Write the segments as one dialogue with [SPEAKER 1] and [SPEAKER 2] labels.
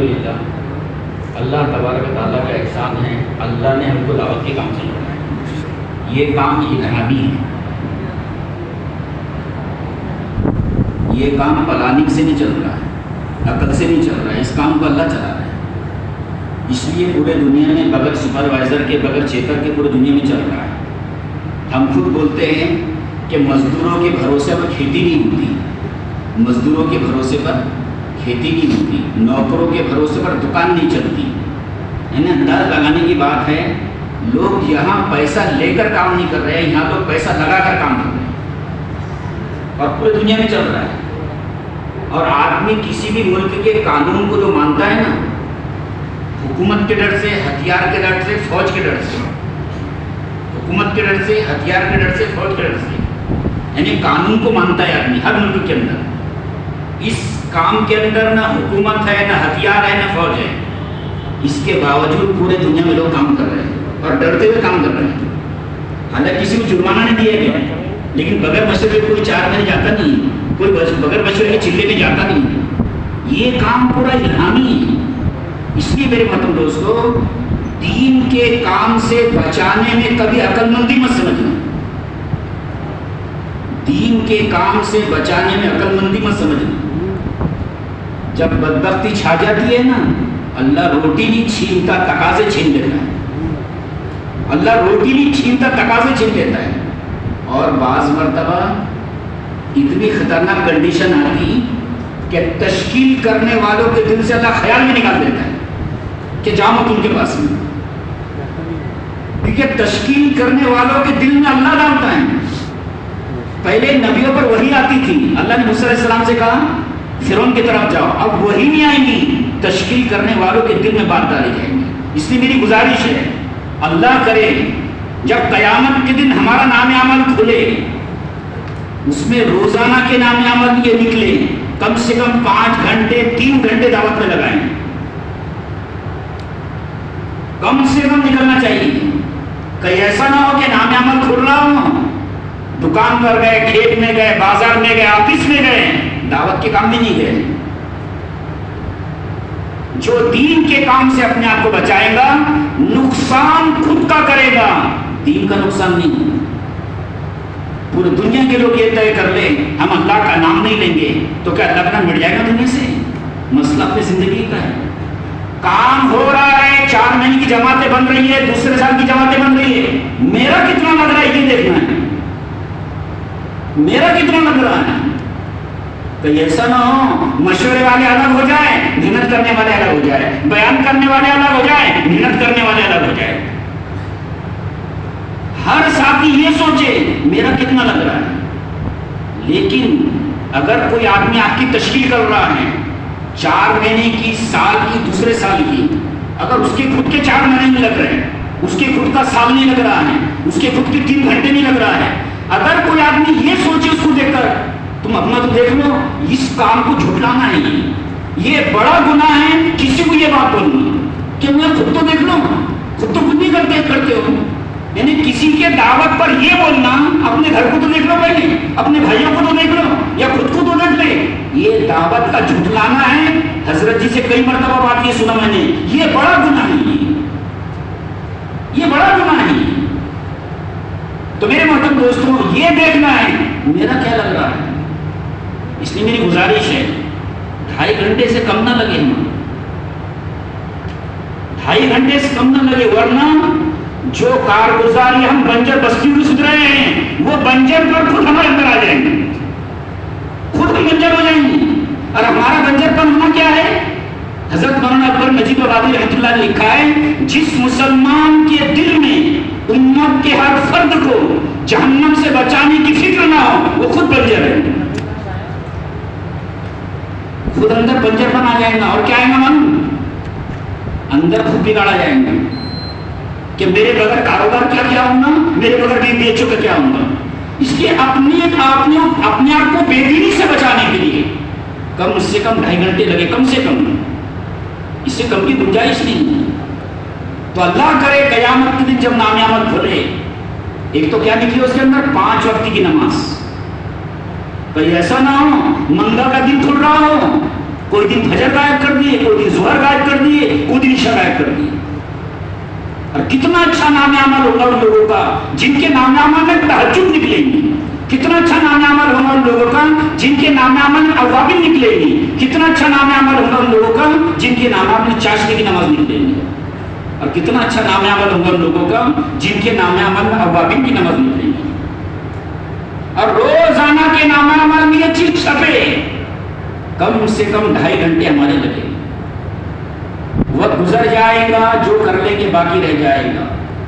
[SPEAKER 1] الحمدللہ اللہ تبارک و تعالیٰ کا احسان ہے، اللہ نے ہم کو دعوت کے کام سے جوڑا ہے۔ یہ کام الہامی ہے، یہ کام پلاننگ سے نہیں چل رہا ہے، عقل سے نہیں چل رہا ہے، اس کام کو اللہ چلا رہا ہے۔ اس لیے پورے دنیا میں بغیر سپروائزر کے، بغیر چیکر کے پورے دنیا میں چل رہا ہے۔ ہم خود بولتے ہیں کہ مزدوروں کے بھروسے پر کھیتی نہیں ہوتی، مزدوروں کے بھروسے پر کھیتی نہیں ہوتی، نوکروں کے بھروسے پر دکان نہیں چلتی، یعنی انداز لگانے کی بات ہے۔ لوگ یہاں پیسہ لے کر کام نہیں کر رہے ہیں، یہاں لوگ پیسہ لگا کر کام کر رہے ہیں، اور پورے دنیا میں چل رہا ہے۔ اور آدمی کسی بھی ملک کے قانون کو جو مانتا ہے نا، حکومت کے ڈر سے، ہتھیار کے ڈر سے، فوج کے ڈر سے، حکومت کے ڈر سے، ہتھیار کے ڈر سے، فوج کے ڈر سے، یعنی قانون کو مانتا ہے آدمی ہر ملک کے اندر۔ اس کام کے اندر نہ حکومت ہے، نہ ہتھیار ہے، نہ فوج ہے، اس کے باوجود پورے دنیا میں لوگ کام کر رہے ہیں اور ڈرتے ہوئے کام کر رہے ہیں۔ حالانکہ کسی کو جرمانہ نہیں دیا گیا، لیکن بغیر مشورے کوئی 4 بجے جاتا نہیں، کوئی بغیر مشورے کے چلے میں جاتا نہیں۔ یہ کام پورا الہامی ہے۔ اس لیے میرے محترم دوستو، دین کے کام سے بچانے میں کبھی عقل مندی مت سمجھنا، دین کے کام سے بچانے میں عقل مندی مت سمجھنا۔ جب بدبختی چھا جاتی ہے نا، اللہ روٹی نہیں چھینتا، تقاضے چھین لیتا ہے، اللہ روٹی نہیں چھینتا، تقاضے چھین لیتا ہے۔ اور بعض مرتبہ اتنی خطرناک کنڈیشن آتی کہ تشکیل کرنے والوں کے دل سے اللہ خیال میں نکال دیتا ہے کہ جاؤ مت ان کے پاس میں، کیونکہ تشکیل کرنے والوں کے دل میں اللہ ڈالتا ہے۔ پہلے نبیوں پر وحی آتی تھی، اللہ نے موسیٰ علیہ السلام سے کہا فرعون کی طرف جاؤ، اب وحی نہیں آئیں گی، تشکیل کرنے والوں کے دل میں بات ڈالی جائیں گی۔ اس لیے میری گزارش ہے، اللہ کرے جب قیامت کے دن ہمارا نام عمل کھلے، اس میں روزانہ کے نام عمل یہ نکلے، کم سے کم 5 گھنٹے 3 گھنٹے دعوت میں لگائیں، کم سے کم نکلنا چاہیے۔ کہیں ایسا نہ ہو کہ نام عمل کھل رہا ہو، دکان پر گئے، کھیت میں گئے، بازار میں گئے، آفس میں گئے، دعوت کے کام میں نہیں گئے۔ جو دین کے کام سے اپنے آپ کو بچائے گا، نقصان خود کا کرے گا، دین کا نقصان نہیں۔ پوری دنیا کے لوگ یہ طے کر لیں ہم اللہ کا نام نہیں لیں گے تو کیا اللہ کا نام مٹ جائے گا دنیا سے؟ مسئلہ اپنی زندگی کا ہے۔ کام ہو رہا ہے، 4 مہینے کی جماعتیں بن رہی ہے، دوسرے سال کی جماعتیں بن رہی ہے، میرا کتنا لگ رہا ہے یہ دیکھنا ہے، میرا کتنا لگ رہا ہے۔ کہیں ایسا نہ ہو مشورے والے الگ ہو جائیں، محنت کرنے والے الگ ہو جائیں، بیان کرنے والے الگ ہو جائیں، محنت کرنے والے الگ ہو جائیں۔ ہر ساتھی یہ سوچے میرا کتنا لگ رہا ہے۔ لیکن اگر کوئی آدمی آپ کی تشکیل کر رہا ہے 4 مہینے کی، سال کی، دوسرے سال کی، اگر اس کے خود کے 4 مہینے نہیں لگ رہے ہیں، اس کے خود کا سال نہیں لگ رہا ہے، اس کے خود کے 3 گھنٹے نہیں لگ رہا ہے، اگر کوئی آدمی یہ سوچے اس کو دیکھ کر تم اپنا تو دیکھ لو، اس کام کو جھٹلانا ہے، یہ بڑا گناہ ہے کسی کو یہ بات بولنا کہ میں خود تو دیکھ لو، خود تو خود نہیں کرتے ہو، یعنی کسی کے دعوت پر یہ بولنا اپنے گھر کو تو دیکھ لو پہلے، اپنے بھائیوں کو تو دیکھ لو، یا خود کو تو دیکھ لے، یہ دعوت کا جھٹلانا ہے۔ حضرت جی سے کئی مرتبہ بات یہ سنا میں نے، یہ بڑا گناہ ہے، یہ بڑا گناہ ہے۔ تو میرے محترم دوستوں، یہ دیکھنا ہے میرا کیا لگ رہا ہے۔ اس لیے میری گزارش ہے 2.5 گھنٹے سے کم نہ لگے، 2.5 گھنٹے سے کم نہ لگے، ورنہ جو کارگزاری ہم بنجر بستی میں سن رہے ہیں وہ بنجر پر خود ہمارے اندر آ جائیں گے، خود ہم بنجر ہو جائیں گے۔ اور ہمارا بنجر پر ہونا کیا ہے؟ حضرت مولانا اکبر نجیب آبادی رحمۃ اللہ نے لکھا ہے، جس مسلمان کے دل میں امت کے ہر فرد کو جہنم سے بچانے کی فکر نہ ہو وہ خود بنجر ہے، خود اندر بنجر پن آ جائے گا۔ اور کیا آئے گا من؟ اندر خود بگاڑا جائے گا کہ میرے بغیر کاروبار کیا ہوں گا، میرے بغیر بی ایچ او کا کیا ہوں گا۔ اس لیے اپنے آپ کو بے دینی سے بچانے کے لیے کم سے کم 2.5 گھنٹے لگے، کم سے کم، اس سے کم کی گنجائش نہیں۔ تو اللہ کرے قیامت کے دن جب نام عمل کھلے، ایک تو کیا نکلے اس کے اندر 5 وقت کی نماز۔ کہیں ایسا نہ ہو منگل کا دن کھل رہا ہو، کوئی دن فجر غائب کر دیے، کوئی دن ظہر غائب کر دیے، کوئی دن عشاء غائب کر دیے. اور کتنا اچھا نام عمل ہوگا ان لوگوں کا جن کے نام عمل میں تہجد نکلیں گی. کتنا اچھا نام عمل ہوگا ان لوگوں کا جن کے نام عمل میں اوابل نکلیں گی. کتنا اچھا نام عمل ہوگا ان لوگوں کا جن کے نام عمل میں چاشنی کی نماز نکلیں گی. اور کتنا اچھا نام عمل ہوگا ان لوگوں کا جن کے نام عمل میں اوابل کی نماز نکلیں گی. اور روزانہ کے نام عمل میں یہ چیز چھپے، کم سے کم 2.5 گھنٹے ہمارے لگے. وقت گزر جائے گا، جو کر لیں گے باقی رہ جائے گا.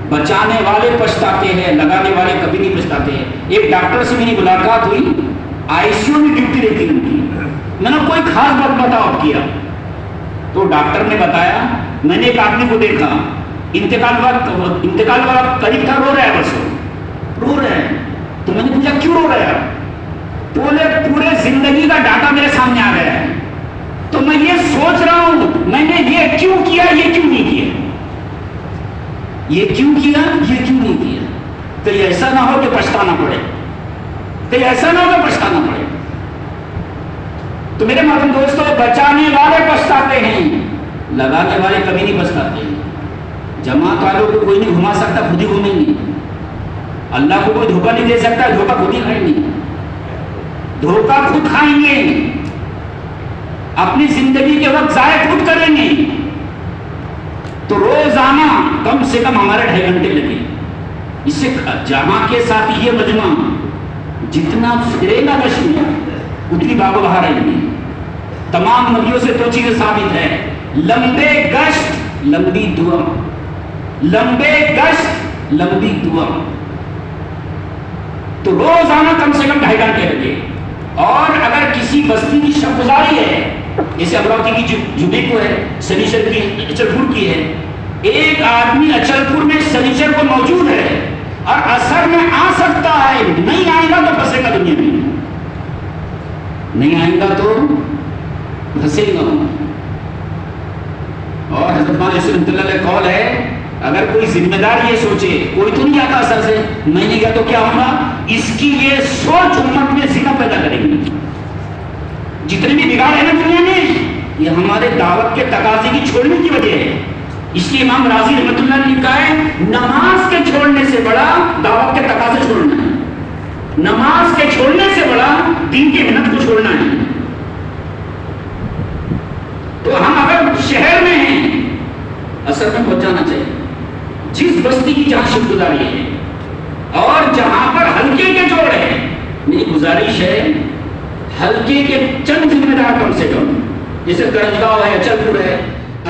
[SPEAKER 1] بچانے والے پچھتاتے ہیں، لگانے والے کبھی نہیں پچھتاتے ہیں. ایک ڈاکٹر سے میری ملاقات ہوئی، آئی سی یو میں ڈیوٹی رہتی ان کی. میں نے کوئی خاص بات بتاؤ کیا تو ڈاکٹر نے بتایا میں نے ایک آدمی کو دیکھا انتقال والا قریب تھا، رو رہا ہے، بس رو رہا ہے. تو میں نے پوچھا کیوں رو رہا ہے؟ پورے زندگی کا ڈاٹا میرے سامنے آ گیا ہے. تو میں یہ سوچ رہا ہوں میں نے یہ کیوں کیا، یہ کیوں نہیں کیا، یہ کیوں کیا، یہ کیوں نہیں کیا. کہیں ایسا نہ ہو کہ پچھتانا پڑے، کہیں ایسا نہ ہو کہ پچھتانا پڑے. تو میرے محترم دوستو، بچانے والے پچھتاتے ہیں، لگانے والے کبھی نہیں پچھتاتے. جماعت والوں کو کوئی نہیں گھما سکتا، خود ہی گھومیں گے. اللہ کو کوئی دھوکہ نہیں دے سکتا، دھوکہ خود ہی کھائیں گے، دھوکہ خود کھائیں گے. اپنی زندگی کے وقت ضائع خود کریں گے. تو روزانہ کم سے کم ہمارے 2.5 گھنٹے لگے. اس سے جہاں کے ساتھ یہ مجمع جتنا پھرے گا کشمیر اتنی باغ و بہار رہیں گی. تمام نبیوں سے 2 چیزیں ثابت ہے، لمبے گشت لمبی دعا، لمبے گشت لمبی دعا. تو روزانہ کم سے کم 2.5 گھنٹے لگے. اور اگر کسی بستی کی شب گزاری ہے، جیسے امراوتی کی جوبیکو ہے، سنیچر کی اچل پور کی ہے، ایک آدمی اچل پور میں سنیچر کو موجود ہے اور اثر میں آ سکتا ہے، نہیں آئے گا تو پھنسے گا دنیا میں، نہیں آئے گا تو پھنسے گا. اور حضرت مولانا رحمۃ اللہ علیہ قول ہے، اگر کوئی ذمہ دار یہ سوچے کوئی تو نہیں آتا اثر سے، میں نہیں گیا تو کیا ہوگا، اس کی یہ سوچ امت میں زنا پیدا کریں گے. جتنے بھی بگاڑ ہے نا دنیا میں، یہ ہمارے دعوت کے تقاضے کی چھوڑنے کی وجہ ہے. اس لیے امام راضی رحمۃ اللہ نے کہا ہے نماز کے چھوڑنے سے بڑا دعوت کے تقاضے چھوڑنا ہے، نماز کے چھوڑنے سے بڑا دین کی محنت کو چھوڑنا ہے. تو ہم اگر شہر میں ہیں اثر میں پہنچ جانا چاہیے، جس بستی کی جہاں شب گزاری ہے اور جہاں پر ہلکے کے جوڑ ہے. میری گزارش ہے ہلکے کے چند ذمہ دار کم سے کم، جیسے کرجگاؤں ہے، اچل پور ہے،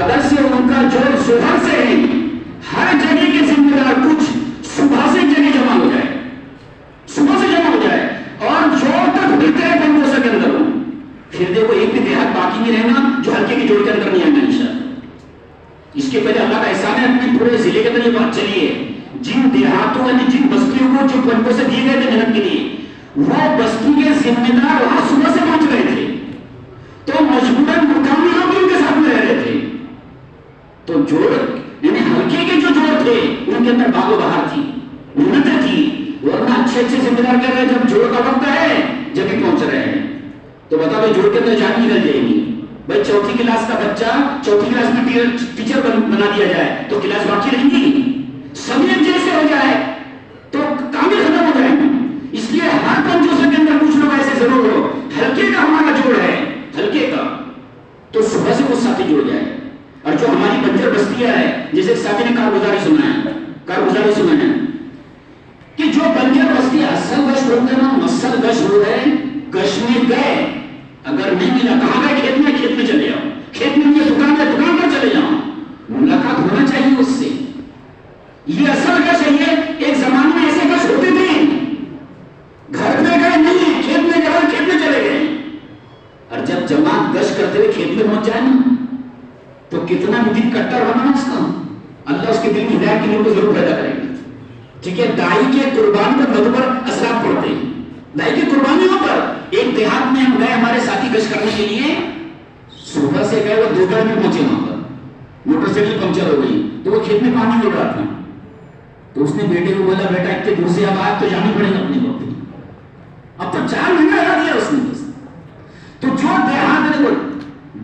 [SPEAKER 1] اگر سے ان کا جوڑ صبح سے ہے، ہر جگہ کے ذمہ دار کچھ صبح سے جگہ جمع ہو جائے، صبح سے جمع ہو جائے اور جو تک بہتر ہے بندوسہ کے اندر ہو. پھر دیکھو ایک بھی دیہات باقی نہیں رہنا جو ہلکے کے جوڑ کے اندر نہیں آنا انشاءاللہ. اس کے پہلے اللہ کا احسان ہے اپنے پورے ضلع کے اندر یہ بات چلی ہے، جن دیہاتوں یعنی جن بستیوں کو جو بندوں سے دیے گئے تھے محنت کے لیے، وہ بستی کے ذمہ دار وہاں صبح سے پہنچ رہے تھے، تو مجبوراً مقامی لوگ بھی ان کے ساتھ میں رہ رہے تھے. تو جوڑ یعنی ہلکے کے جو جوڑ تھے ان کے اندر باغ و بہار تھی، محنتیں تھی، ورنہ اچھے ذمہ دار کہہ رہے ہیں جب جوڑ کا وقت ہے جب بھی پہنچ رہے ہیں. تو بتا بھائی جوڑ کے اندر جان نکل جائے گی. بھائی 4تھی کلاس کا بچہ 4تھی کلاس میں ٹیچر بنا دیا جائے تو کلاس باقی رہیں گی، سبھی جیسے ہو جائے تو کام ہی ختم ہو جائے. اس لیے ہر کنجوسوں کے اندر کچھ لوگ ایسے ضرور ہو، ہلکے کا ہمارا جوڑ ہے، ہلکے کا تو صبح سے وہ ساتھی جڑ جائے. اور جو ہماری بنجر بستیاں ہے، جیسے ایک ساتھی نے کارگزاری سنا ہے کہ جو بنجر بستی اصل گش روڈ ہے نا، مسل گش روڈ ہے، گش میں گئے اگر نہیں ملا کہاں گئے، کھیت میں چلے جاؤ، کھیت میں یہ دکان ہے دکان پر چلے جاؤ، ملاقات ہونا چاہیے اس سے. یہ اصل گش ہے. ایک زمانے میں ایسے گش ہوتے تھے، گھر میں گئے نہیں، کھیت میں گئے، کھیت میں چلے گئے. اور جب جماعت گش کرتے ہوئے کھیت میں پہنچ جائے نا تو کتنا بھی دن کٹر بنا اس کا، اللہ اس کے دل کی ہدایت کے لیے کو ضرور پیدا کرے گا. ٹھیک ہے، دائی کے قربان پر مدد پر اثرات پڑتے ہیں. دائی کی قربانیوں پر ایک دیہات میں ہم گئے ہمارے ساتھی گشت کرنے کے لیے، صبح سے گئے وہ دوپہر میں پہنچے وہاں پر، موٹر سائیکل پنکچر ہو گئی تو وہ کھیت میں پانی گر رہا تھا. تو اس نے بیٹے کو بولا بیٹا اتنے دور سے اب آج تو جانا پڑے گا اپنی وقت، اب تو 4 مہینہ لگا دیا اس نے. تو جو دیہات میں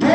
[SPEAKER 1] 2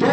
[SPEAKER 1] 2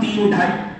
[SPEAKER 1] 3, 2.5,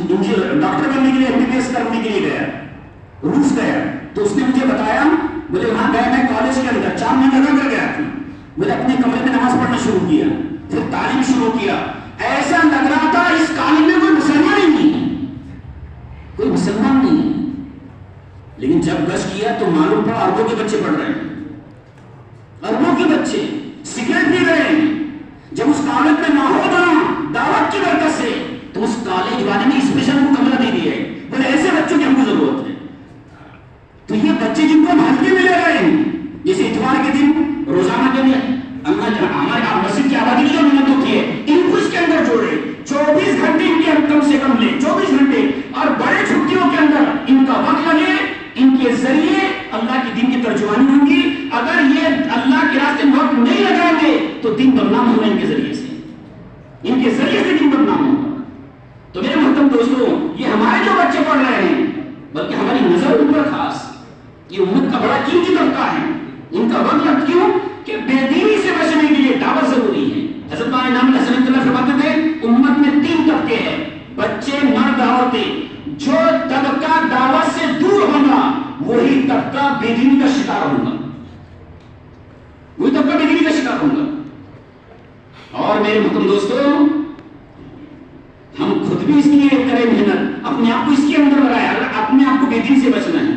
[SPEAKER 2] ڈاکٹر بننے کے لیے MBBS کرنے کے لیے گیا, روس گیا. تو اس نے مجھے بتایا, بولے وہاں گیا میں کالج کے اندر 4 مہینے رہ کر گیا تھا. میں نے اپنے کمرے میں نماز پڑھنا شروع کیا, پھر تعلیم شروع کیا. ایسا لگ رہا تھا اس کالج میں کوئی مسلمان ہی نہیں ہے, کوئی مسلمان نہیں ہے. لیکن جب گشت کیا تو معلوم پڑا اربوں کے بچے پڑھ رہے ہیں, اربوں کے بچے سگریٹ پی رہے ہیں. جب اس کالج میں ماحول بنا دعوت کی برکت سے, تو اس کالج والے نے اسپیشل کو کمرہ دے دیا ہے. بولے ایسے بچوں کی ہم کو ضرورت ہے. تو یہ بچے جن کو ہم ہلکے میں لے رہے ہیں, جیسے اتوار کے دن روزانہ کے لیے ہمارے مسجد کی آبادی نے جو محنت ہوتی ہے, ان کو اس کے اندر جوڑے. 24 گھنٹے ان کے کم سے کم لے, 24 گھنٹے, اور بڑے چھٹیوں کے اندر ان کا وقت لگے. ان کے ذریعے اللہ کے دین کی ترجمانی ہوں گی. اگر یہ اللہ کے راستے میں وقت نہیں لگائیں گے تو دین بدنام ہوگا. ان کے ذریعے سے, ان کے ذریعے سے دین بدنام ہوگا. تو میرے محترم دوستوں, یہ ہمارے جو بچے پڑھ رہے ہیں, بلکہ ہماری نظر ان پر خاص, یہ امت کا بڑا قیمتی طبقہ ہے. ان کا وقت لگ کیوں کہ بے دینی سے بچنے کے لیے دعوت ضروری ہے. حضرت امام حسن رحمۃ اللہ فرماتے تھے امت میں 3 طبقے ہیں, بچے, مرد, عورتیں. جو طبقہ دعوت سے دور ہوگا وہی طبقہ بے دینی کا شکار ہوگا, وہی طبقہ بے دینی کا شکار ہوگا. اور میرے محترم دوستوں, ہم خود بھی اس کے لیے کریں محنت, اپنے آپ کو اس کے اندر لگائے. اگر اپنے آپ کو بے دینی سے بچنا ہے,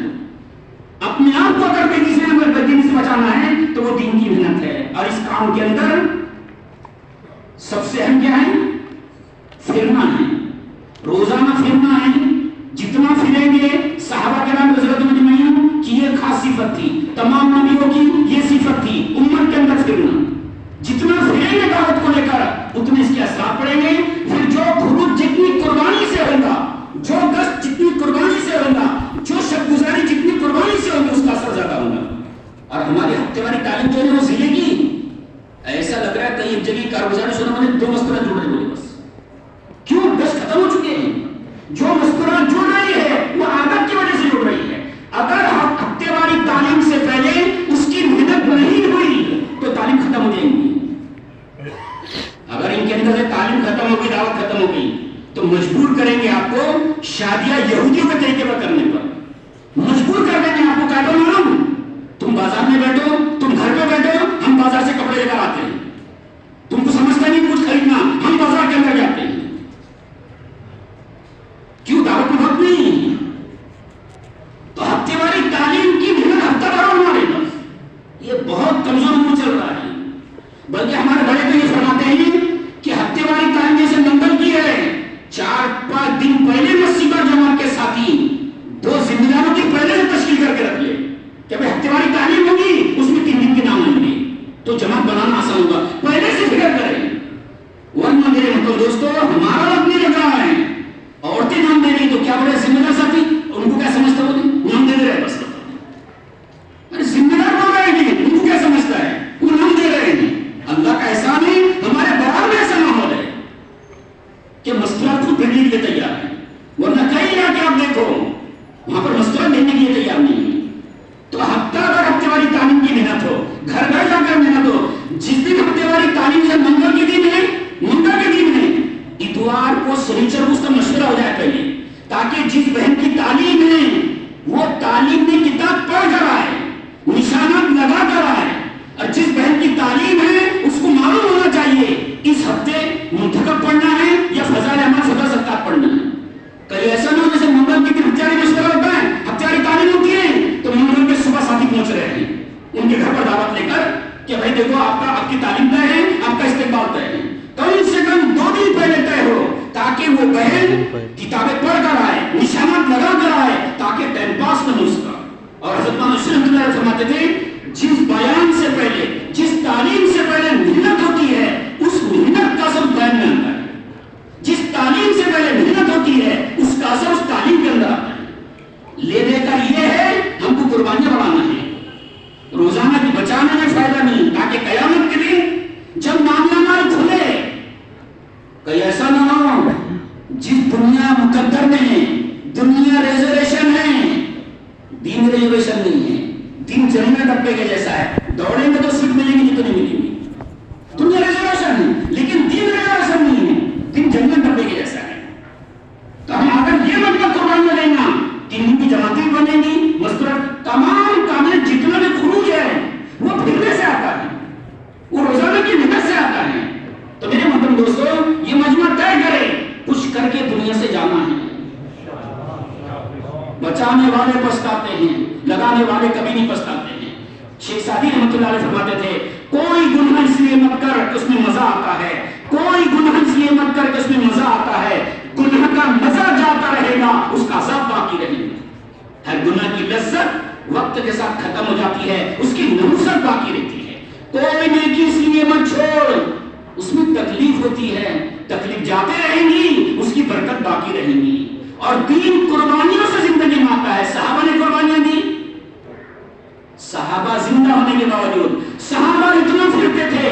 [SPEAKER 2] اپنے آپ کو اگر بے دینی سے بچانا ہے تو وہ دین کی محنت ہے. اور اس کام کے اندر سب سے اہم کیا ہے؟ پھرنا ہے, روزانہ پھرنا ہے. جتنا پھریں گے, صحابہ کرام رضی اللہ عنہم کی یہ خاص صفت تھی, تمام نبیوں کی یہ صفت تھی, امت کے اندر پھرنا. جتنا پھریں گے دعوت کو لے کر اتنے اس کے اثرات پڑیں گے. پھر جو خروج جتنی قربانی سے ہوگا, جو گشت جتنی قربانی سے ہوگا, جو شب گزاری جتنی قربانی سے ہوگی, اس کا اثر زیادہ ہوگا. اور ہماری ہفتے واری تعلیم جو ہے وہ ضلع کی, ایسا لگ رہا ہے کہیں ایک جگہ کارگزاری شروع میں 2 مستورات جڑ رہے بولے بس. کیوں؟ گشت ختم ہو چکے ہیں. جو مستورات جڑ رہی ہے وہ عادت کی وجہ سے جڑ رہی ہے. اگر ہفتے واری تعلیم سے پہلے اس کی محنت نہیں ہوئی تو تعلیم ختم ہو جائے گی. اگر ان کے اندر سے تعلیم ختم ہوگی, دعوت ختم ہوگی, تو مجبور کریں گے آپ کو شادیاں یہودیوں کے طریقے پر کرنے پر. مجبور کر دیں گے آپ کو, کہتا ہوں تم بازار میں بیٹھو, تم گھر پہ بیٹھو, ہم بازار سے کپڑے لے کر آتے ہیں. تم کو سمجھتا نہیں کچھ خریدنا, ہم بازار کے اندر جاتے ہیں. کیوں؟ دعوت میں وقت نہیں. تو ہفتے والی تعلیم کی محنت ہفتہ بھر ہمارے پاس یہ بہت کمزور منہ چل رہا ہے. بلکہ ہمارے بڑے تو یہ فرماتے ہیں کہ ہفتے والی تعلیم جیسے منگل کی ہے, 4-5 دن پہلے مسجد اور جماعت کے ساتھی 2 ذمہ داروں کی پہلے سے تشکیل کر کے رکھ لے کہ بھائی ہفتے والی تعلیم ہوگی, اس میں 3 دن کے نام آئیں گے تو جماعت بنانا آسان ہوگا. پہلے سے فکر کریں. ورنہ میرے محترم دوستوں, ہمارا وقت نہیں لگ رہا ہے, عورتیں نام دے رہی تو کیا بولے ذمہ دار ساتھی, ان کو کیا سمجھتا وہ نام دے رہے بس. ارے ذمہ دار بول رہے ہیں, ان کو کیا سمجھتا ہے, وہ نام دے رہے ہیں. اللہ کا احسان ہے ہمارے بغل میں ایسا ماحول ہے کہ مستورات خود بھیجنے کے لیے تیار ہے. ورنہ کئی علاقے آپ دیکھو وہاں پر مستورات بھیجنے کے لیے تیار نہیں ہے. تو ہفتہ اگر ہفتے والی تعلیم کی محنت ہو, گھر گھر جا کر محنت ہو. جس دن ہفتے والی تعلیم سے منگل کے دن ہے, منگل کے دن ہے, اتوار کو سنیچر کو اس کا مشورہ ہو جائے پہلے, تاکہ جس بہن کی تعلیم ہے وہ تعلیم میں کتاب پڑھ کر آئے, نشانات لگا کر آئے. اور جس بہن کی تعلیم ہے اس کو معلوم ہونا چاہیے اس ہفتے منتخب پڑھنا ہے یا فضائل اعمال صدر ستار پڑھنا ہے. کہیں ایسا نہ ہو جیسے منگل کے دن ہفتیاری مشورہ ہوتا ہے, ہفتیاری تعلیم ہوتی ہے, تو منگل کے صبح ساتھی پہنچ رہے ہیں ان کے گھر پر دعوت لے کر کہ بھائی دیکھو آپ کی تعلیم طے ہے, آپ کا استقبال طے ہے. کم سے کم 2 دن پہلے طے ہو تاکہ وہ بہن کتابیں پڑھ کر آئے, نشانات لگا کر آئے, تاکہ ٹائم پاس نہ ہو اس کا. اور حضرت مولانا فرماتے تھے جس بیان سے پہلے, جس تعلیم سے پہلے محنت ہوتی ہے, اس محنت کا اثر بیان میں آتا ہے. جس تعلیم سے پہلے محنت ہوتی ہے اس کا اثر اس تعلیم کے اندر آتا ہے. لے دے کر یہ ہے ہم کو قربانیاں بڑھانا ہے, روزانہ کی بچانے میں فائدہ نہیں, تاکہ قیامت کے دن جب معاملہ مال کھلے کہیں ایسا نہ ہو جس دنیا مقدر میں دنیا ریزرویشن ہے, دین ریزرویشن نہیں ہے. دین چلنے ڈبے کے جیسا ہے, دوڑیں گے تو سیٹ ملیں گی جتنی ملیں گی. دنیا ریزرویشن ہے لیکن دین ریزرویشن نہیں ہے, دین جنگل ڈبے کے جیسا ہے. تو ہم بچانے والے پچھتاتے ہیں، لگانے والے کبھی نہیں پچھتاتے ہیں۔ شیخ سعدی رحمۃ اللہ علیہ فرماتے تھے کوئی گناہ اس لیے مت کر کہ اس میں مزہ آتا ہے، کوئی گناہ اس لیے مت کر کہ اس میں مزہ آتا ہے، گناہ کا مزہ جاتا رہے گا، اس کا عذاب باقی رہے گا۔ ہر گناہ کی لذت وقت کے ساتھ ختم ہو جاتی ہے، اس کی نحوست باقی رہتی ہے۔ کوئی نیکی اس لیے مت چھوڑ، اس میں تکلیف ہوتی ہے، تکلیف جاتے رہیں گی، اس کی برکت باقی رہیں گی۔ اور دین قربانیوں سے زندگی میں آتا ہے۔ صحابہ نے قربانیاں دی، صحابہ زندہ ہونے کے باوجود، صحابہ اتنا پھرتے تھے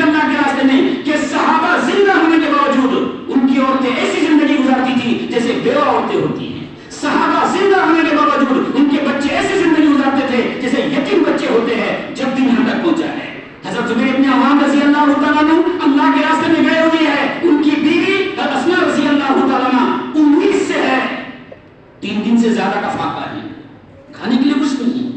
[SPEAKER 2] اللہ کے راستے میں کہ صحابہ زندہ ہونے کے باوجود ان کی عورتیں ایسی زندگی گزارتی تھی جیسے بیوہ عورتیں ہوتی ہیں۔ صحابہ زندہ ہونے کے باوجود ان کے بچے ایسی زندگی گزارتے تھے جیسے یتیم بچے ہوتے ہیں جب دن یہاں تک پہنچا ہے۔ حضرت زبیر بن عوام رضی اللہ تعالیٰ عنہ اللہ کے راستے میں گئے ہوئے ہیں، ان کی بیوی اسماء رضی اللہ تعالیٰ عنہ 19 سے ہے، 3 دن سے زیادہ کا فاقہ ہے، کھانے کے لیے کچھ نہیں،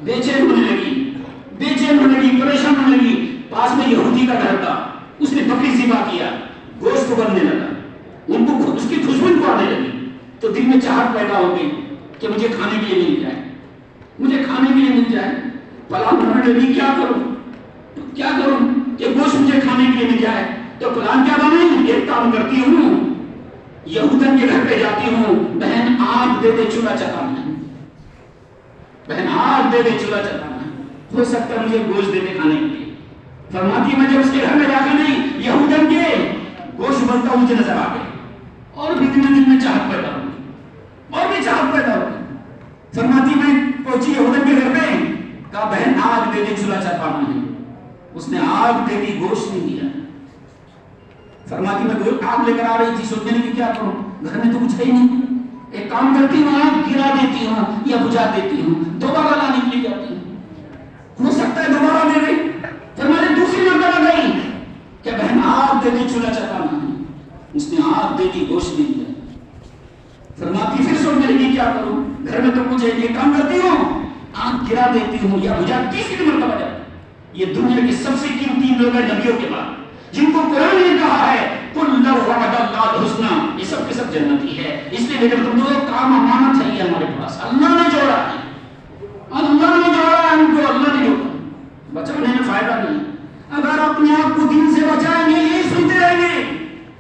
[SPEAKER 2] بے چین ہونے لگی، پریشان ہونے لگی۔ پاس میں یہودی کا گھر تھا، اس نے بکری ذبح کیا، گوشت کو بننے لگا، ان کو اس کی خوشبو کو آنے لگی، تو دل میں چاہت پیدا ہو گئی کہ مجھے کھانے کے لیے مل جائے، پلان بنانے لگی کیا کروں کہ گوشت مجھے کھانے کے لیے مل جائے۔ تو پلان کیا بنائی، ایک کام کرتی ہوں، یہودن کے گھر پہ جاتی ہوں، بہن آگ دے دے چولہا چلانا ہے، ہو سکتا ہے مجھے گوشت دے دے کھانے کے لیے۔ فرماتی میں جب اس کے گھر میں جا کے نہیں، یہودن کے گوشت بنتا مجھے نظر آ گئے، اور بھی دل میں چاہت پیدا ہوئی، فرماتی میں پہنچی یہودن کے گھر پہ، کہا بہن آگ دے دے چولہا چلانا ہے، اس نے آگ دے دی، گوشت نہیں دیا۔ فرماتی میں آگ لے کر آ رہی تھی، سوچنے لگی کیا کروں، گھر میں تو کچھ ہے ہی نہیں، ایک کام کرتی ہوں، آگ گرا دیتی ہوں یا بجھا دیتی ہوں، دوبارہ لانے کے لیے جاتی ہوں، ہو سکتا ہے دوبارہ دے گئی۔ فرماتی دوسری مرتبہ گئی کہ بہن آگ دے دی چولہا چلانا ہے، اس نے آگ دے دی، گوشت نہیں دیا۔ فرماتی پھر سوچنے لگی کیا کروں، گھر میں تو کچھ ہے، ایک کام کرتی ہوں، آگ گرا دیتی ہوں یا بجھا، تیسری مرتبہ جاتی۔ یہ دنیا کے سب سے قیمتی لوگ ہیں نبیوں کے بعد، جن کو قرآن نے کہا ہے کل وعد اللہ الحسنى، یہ سب کے سب جنتی ہے۔ اس لیے میرے بندو کام امانت ہے، یہ ہمارے پاس اللہ نے جوڑا ہے، ہم کو اللہ نے جوڑا، بچانے میں فائدہ نہیں۔ اگر اپنے آپ کو دین سے بچائیں گے، یہی سنتے رہیں گے،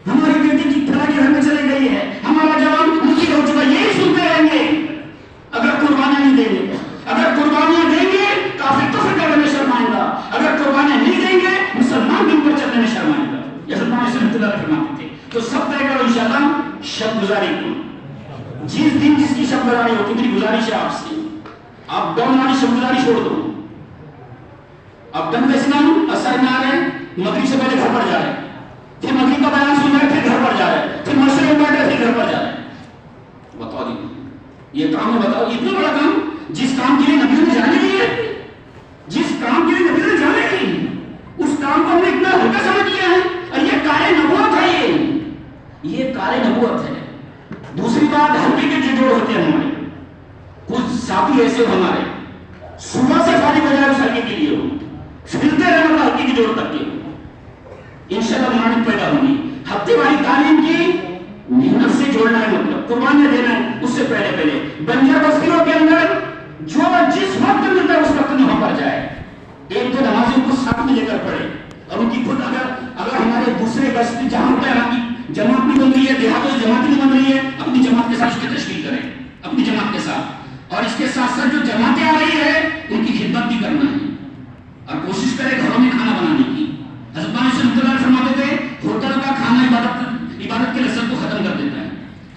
[SPEAKER 2] ہماری بیٹی کی فلاں کے گھر میں چلے گئی ہے، ہمارا جوان مجھے ہو چکا، یہی سنتے رہیں گے۔ اگر قربانیاں نہیں دیں گے، اگر قربانیاں دیں گے کافر کفر کرنے میں شرمائیں گا، اگر قربانیاں نہیں دیں گے مسلمان دن پر چلنے میں شرمائیں گا، جیسے ہمارے رحمۃ اللہ فرماتے تھے۔ تو سب طے کرو انشاءاللہ شب گزاری کو، جس دن جس کی شب گزاری ہوتی، میری گزارش ہے آپ سے، آپ ڈن والی شب گزاری چھوڑ دو۔ اب ڈن کیسے نام اثر میں آ رہے ہیں، مغرب سے پہلے گھر پر جا رہے ہیں، پھر مغرب کا بیان سن رہے، پھر گھر پر جا رہے ہیں، پھر مشرق میں بیٹھے، پھر گھر پر جا رہے ہیں۔ بتاؤ جی یہ کام ہے، بتاؤ اتنا بڑا کام، جس کام کے لیے نبی نے جانے دی ہے، جس کام کے لیے نبی نے جانے دی، اس کام کو ہم نے اتنا ہلکا سمجھ لیا ہے، اور یہ کار نبوت ہے، یہ کار نبوت ہے۔ دوسری بات، ہلکے کے جو جوڑ ہوتے ہیں ہمارے، کچھ ساتھی ایسے ہمارے صبح سے فارغ ہو جائے اس ہلکے کے لیے ہو، پھرتے رہنا ہلکے کی جوڑ تک کے، انشاءاللہ مانت پیدا ہوگی۔ ہفتے والی تعلیم کی محنت سے جوڑنا ہے، مطلب قربانیاں دینا ہے، اس سے پہلے بنجر بستیوں کے اندر جو جس وقت ملتا ہے اس وقت وہاں پر جائے، ایک دو نمازیں کو ساتھ میں لے کر پڑھے، اور ان کی خود اگر ہمارے دوسرے گشت جہاں پر ہماری جماعت نہیں بن رہی ہے، دیہاتوں میں جماعت نہیں بن رہی ہے، اپنی جماعت کے ساتھ اس کی تشکیل کریں، اپنی جماعت کے ساتھ، اور اس کے ساتھ ساتھ جو جماعتیں آ رہی ہے ان کی خدمت بھی کرنا ہے، اور کوشش کریں گھروں میں کھانا بنانے کی۔ حضرت رحمۃ اللہ فرماتے تھے ہوٹل کا کھانا عبادت کی لذت کو ختم کر دیتا ہے،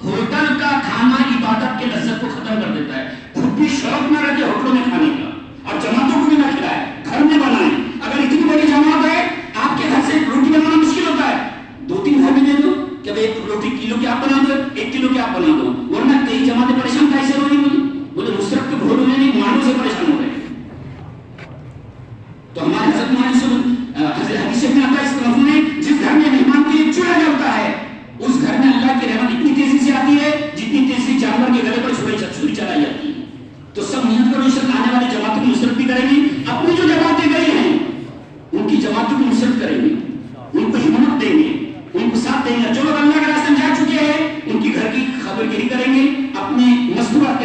[SPEAKER 2] ہوٹل کا کھانا عبادت کی لذت کو ختم کر دیتا ہے۔ خود بھی شوق نہ رکھے ہوٹلوں میں کھانے کا، اور جماعتوں کو بھی نہ کھلائے، گھر میں بنائیں۔ اگر اتنی بڑی جماعت ہے، آپ کے گھر سے روٹی بنانا مشکل ہوتا ہے، 2-3 گھر میں دے دو کہ ایک روٹی کلو کی آپ بنا دو، 1 کلو کی آپ بنا دو، ورنہ کئی جماعتیں پریشان کیسے ہو رہی ہیں، بولے نصرت کے گھوڑوں میں نہیں، مانوں سے پریشان ہو رہے ہیں۔ تو ہمارے حضرت حدیث میں آتا ہے اس لفظ میں، جس گھر میں مہمان کے لیے چولہا جلتا ہے اس گھر میں اللہ کی رحمت اتنی تیزی سے آتی ہے جتنی تیزی جانور کے گلے پر چھری چلائی جاتی ہے۔ تو سب نیت کرو انشاءاللہ آنے والی جماعتوں کی نصرت بھی کریں گی، اپنی جو جماعتیں گئی ہیں ان کی جماعتوں کی نصرت کریں گے، ان کو ہمت دیں گے، ان کو ساتھ دیں گے۔ جو لوگ اللہ کے راستے میں جا چکے ہیں ان کی گھر کی خبر گیری کریں گے، اپنے مستورات کے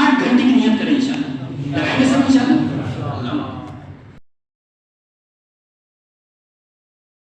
[SPEAKER 2] 8